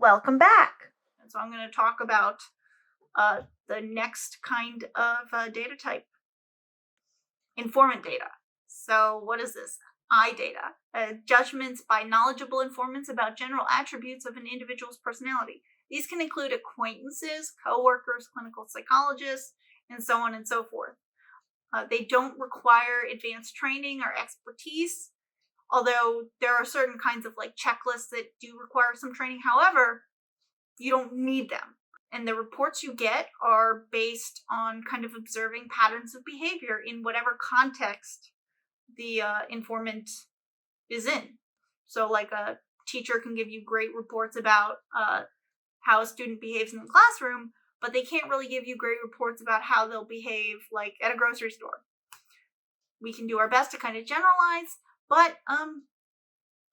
Welcome back. And so I'm going to talk about the next kind of data type, informant data. So what is this? I data, judgments by knowledgeable informants about general attributes of an individual's personality. These can include acquaintances, coworkers, clinical psychologists, and so on and so forth. They don't require advanced training or expertise, although there are certain kinds of checklists that do require some training. However, you don't need them. And the reports you get are based on kind of observing patterns of behavior in whatever context the informant is in. So a teacher can give you great reports about how a student behaves in the classroom, but they can't really give you great reports about how they'll behave at a grocery store. We can do our best to kind of generalize, but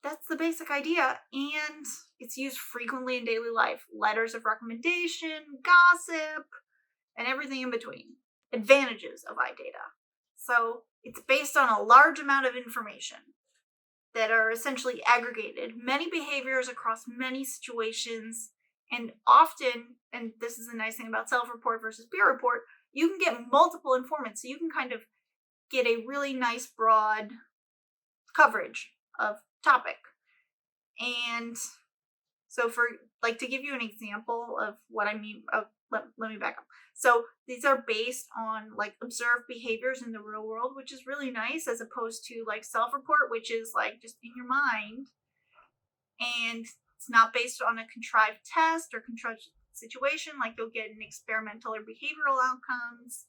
that's the basic idea, and it's used frequently in daily life. Letters of recommendation, gossip, and everything in between. Advantages of iData. So it's based on a large amount of information that are essentially aggregated, many behaviors across many situations, and often, and this is the nice thing about self-report versus peer report, you can get multiple informants, so you can kind of get a really nice broad coverage of topic. And so for to give you an example of what I mean, let me back up. So these are based on observed behaviors in the real world, which is really nice, as opposed to self-report, which is just in your mind, and it's not based on a contrived test or contrived situation. You'll get an experimental or behavioral outcomes,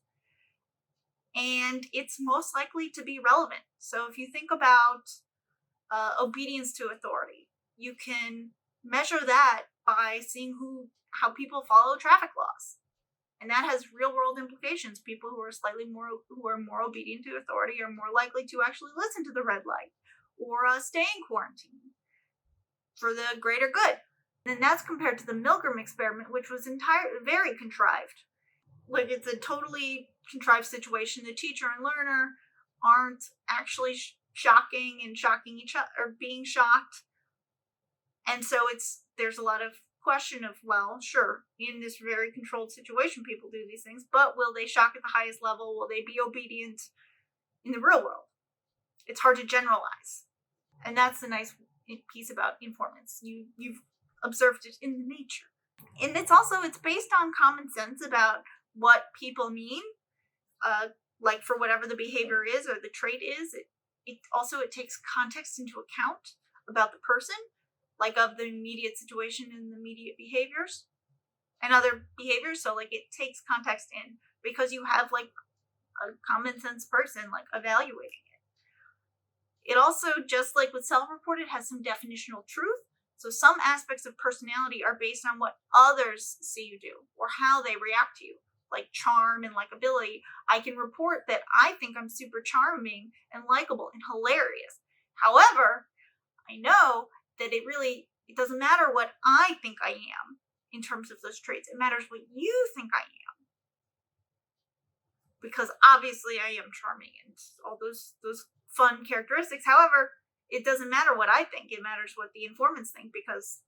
and it's most likely to be relevant. So if you think about obedience to authority, you can measure that by seeing how people follow traffic laws, and that has real world implications. People who are more obedient to authority are more likely to actually listen to the red light or stay in quarantine for the greater good. And that's compared to the Milgram experiment, which was very contrived. It's a totally contrived situation. The teacher and learner aren't actually shocking each other, or being shocked. And so there's a lot of question of, well, sure, in this very controlled situation, people do these things, but will they shock at the highest level? Will they be obedient in the real world? It's hard to generalize. And that's the nice piece about informants. You've observed it in the nature. And it's based on common sense about what people mean, for whatever the behavior is or the trait is. It takes context into account about the person, of the immediate situation and the immediate behaviors and other behaviors. So it takes context in, because you have a common sense person evaluating it. It also, just like with self-report, it has some definitional truth. So some aspects of personality are based on what others see you do or how they react to you, like charm and likability. I can report that I think I'm super charming and likable and hilarious. However, I know that it doesn't matter what I think I am in terms of those traits. It matters what you think I am. Because obviously I am charming and all those fun characteristics. However, it doesn't matter what I think. It matters what the informants think, because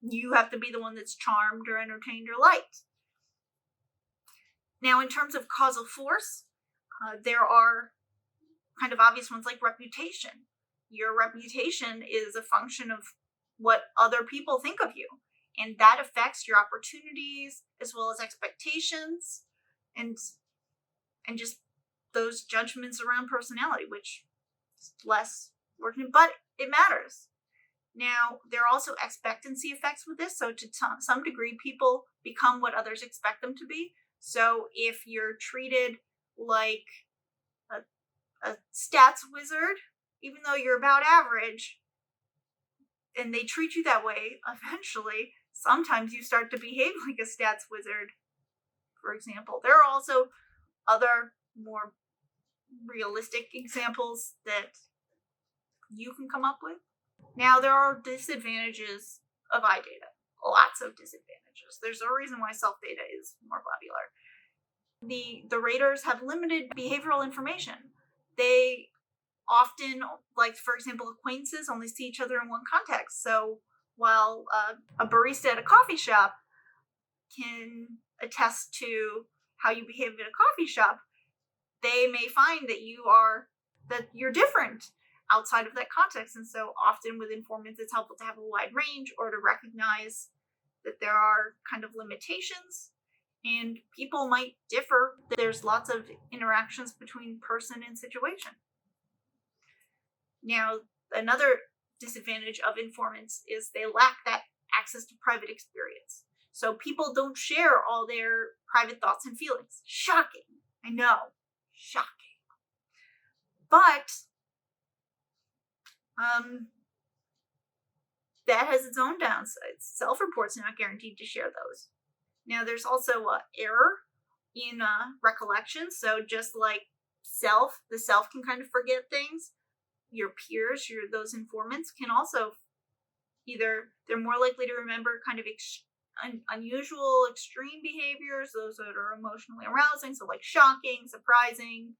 you have to be the one that's charmed or entertained or liked. Now, in terms of causal force, there are kind of obvious ones like reputation. Your reputation is a function of what other people think of you, and that affects your opportunities as well as expectations and just those judgments around personality, which is less working, but it matters. Now, there are also expectancy effects with this. So to some degree, people become what others expect them to be. So if you're treated like a stats wizard, even though you're about average, and they treat you that way, eventually, sometimes you start to behave like a stats wizard, for example. There are also other more realistic examples that you can come up with. Now, there are disadvantages of iData. Lots of disadvantages. There's a reason why self-data is more popular. The raters have limited behavioral information. They often, for example, acquaintances only see each other in one context. So while a barista at a coffee shop can attest to how you behave in a coffee shop, they may find that you're different outside of that context. And so often with informants, it's helpful to have a wide range, or to recognize that there are kind of limitations, and people might differ. There's lots of interactions between person and situation. Now, another disadvantage of informants is they lack that access to private experience. So people don't share all their private thoughts and feelings. Shocking. I know. Shocking. But that has its own downsides. Self-report's not guaranteed to share those. Now, there's also error in recollection. So just like the self can kind of forget things, your peers, those informants, can also they're more likely to remember kind of unusual, extreme behaviors, those that are emotionally arousing, so like shocking, surprising,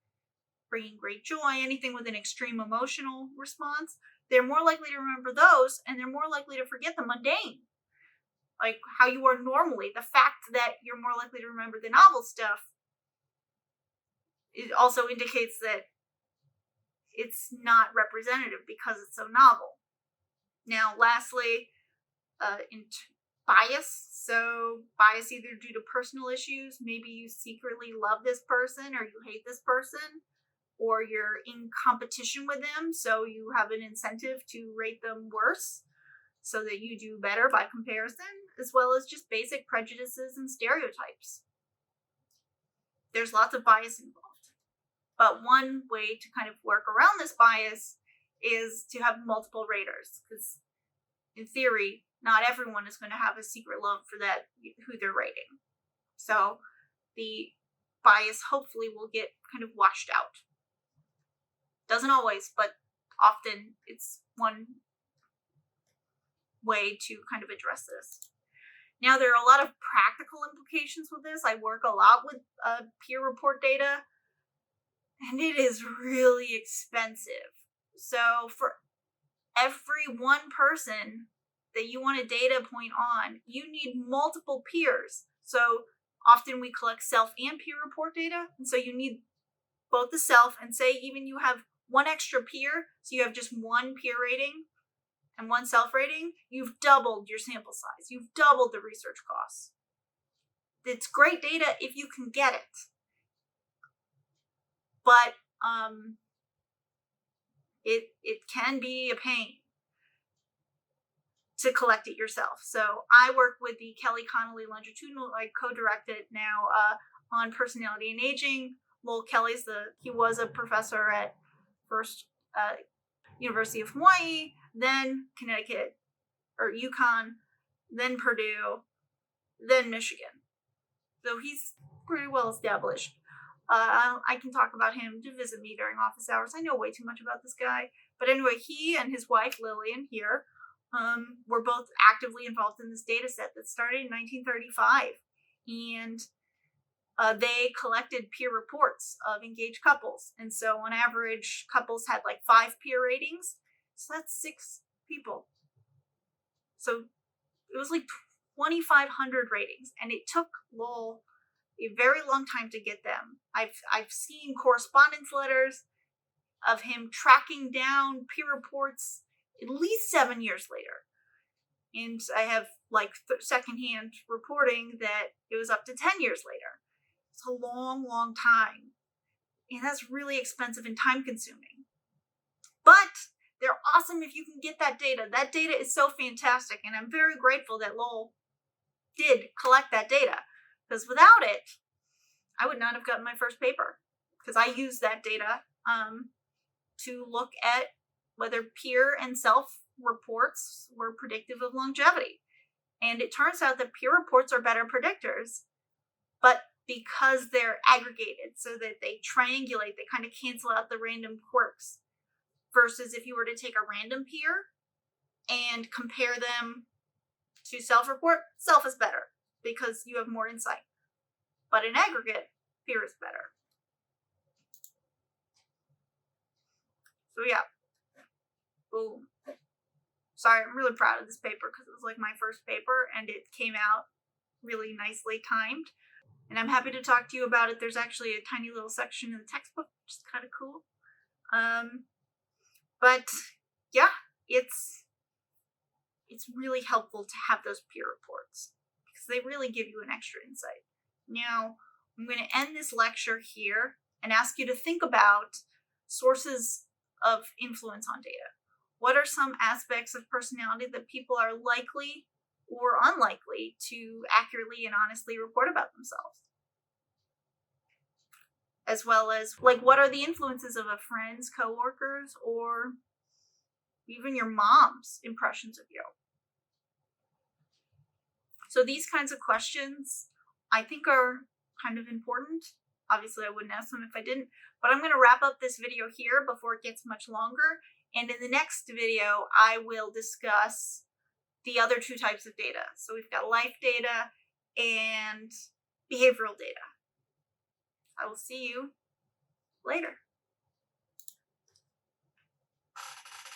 bringing great joy, anything with an extreme emotional response. They're more likely to remember those, and they're more likely to forget the mundane, like how you are normally. The fact that you're more likely to remember the novel stuff, it also indicates that it's not representative because it's so novel. Now, lastly, bias. So bias either due to personal issues, maybe you secretly love this person or you hate this person, or you're in competition with them, so you have an incentive to rate them worse so that you do better by comparison, as well as just basic prejudices and stereotypes. There's lots of bias involved. But one way to kind of work around this bias is to have multiple raters, because in theory, not everyone is going to have a secret love for who they're rating. So the bias hopefully will get kind of washed out. Doesn't always, but often it's one way to kind of address this. Now, there are a lot of practical implications with this. I work a lot with peer report data, and it is really expensive. So for every one person that you want a data point on, you need multiple peers. So often we collect self and peer report data, and so you need both the self, and say even you have one extra peer, so you have just one peer rating and one self rating, you've doubled your sample size. You've doubled the research costs. It's great data if you can get it. But it can be a pain to collect it yourself. So I work with the Kelly Connolly Longitudinal, I co-direct it now on personality and aging. Lowell Kelly's he was a professor at first University of Hawaii, then Connecticut or UConn, then Purdue, then Michigan. So he's pretty well established. I can talk about him to visit me during office hours. I know way too much about this guy. But anyway, he and his wife Lillian here were both actively involved in this data set that started in 1935. And they collected peer reports of engaged couples. And so on average, couples had like 5 peer ratings. So that's 6 people. So it was like 2,500 ratings. And it took Lowell a very long time to get them. I've seen correspondence letters of him tracking down peer reports at least 7 years later. And I have like secondhand reporting that it was up to 10 years later. It's a long, long time. And that's really expensive and time consuming. But they're awesome if you can get that data. That data is so fantastic. And I'm very grateful that Lowell did collect that data. Because without it, I would not have gotten my first paper. Because I used that data to look at whether peer and self reports were predictive of longevity. And it turns out that peer reports are better predictors, but because they're aggregated so that they triangulate, they kind of cancel out the random quirks. Versus if you were to take a random peer and compare them to self-report, self is better because you have more insight. But in aggregate, peer is better. So yeah. Boom. Sorry, I'm really proud of this paper because it was like my first paper and it came out really nicely timed. And I'm happy to talk to you about it. There's actually a tiny little section in the textbook, which is kind of cool. But yeah, it's really helpful to have those peer reports because they really give you an extra insight. Now, I'm going to end this lecture here and ask you to think about sources of influence on data. What are some aspects of personality that people are likely or unlikely to accurately and honestly report about themselves? As well as, like, what are the influences of a friend's, coworkers, or even your mom's impressions of you? So these kinds of questions I think are kind of important. Obviously, I wouldn't ask them if I didn't, but I'm going to wrap up this video here before it gets much longer. And in the next video, I will discuss the other two types of data. So we've got life data and behavioral data. I will see you later.